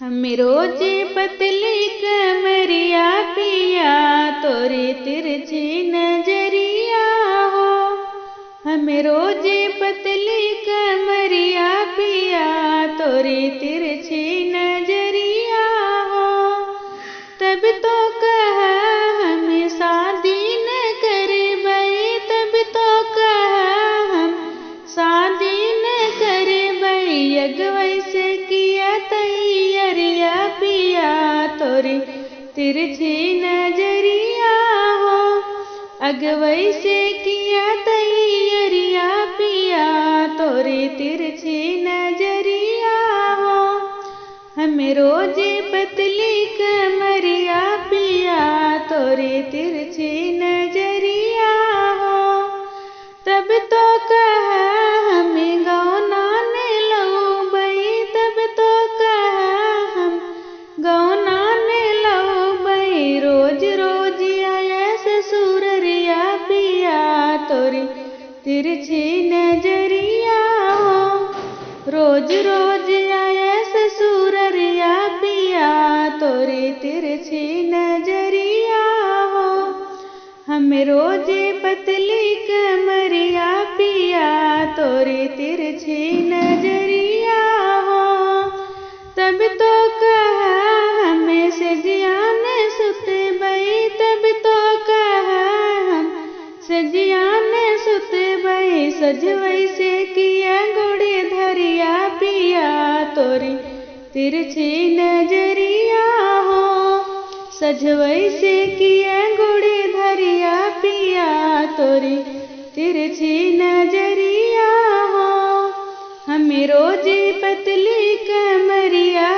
हम रोज पतली कमरिया पिया तोरे तिरछी नजरिया हो। हम रोज पतली कमरिया पिया तोरे तिरछी नजरिया हो। तब तो कहा हम शादी न करबई, तब तो कहा हम शादी न करबई। अगवै से किया तैयारिया पिया तोरी तिरछी नजरिया हो। अगवै से किया तैयारिया पिया तोरी तिरछी नजरिया हो। हम रोज पतली कमरिया पिया तोरी तिरछी नजरिया हो। तब तो कहा हमें गौना ने लौबई, तब तो कहा हम गौना ने लौबई। रोज रोज आया ससुररिया पिया तोरी तिरछी नजरिया हो। रोज रोज आया ससुररिया पिया तोरी तिरछी नजरिया हो। हम रोज पतली कमरिया पिया तोरी तिरछी नजरिया हो। तब तो कहा हमें सजिया ने सुतबई, तब तो कहा हम सजिया ने सुतबई। सजवै से किया गोड़े धरिया पिया तोरी तिरछी नजरिया हो। सजवै से किया गोड़े धरिया पिया तोरी तिरछी नजरिया हो। हम रोज पतली कमरिया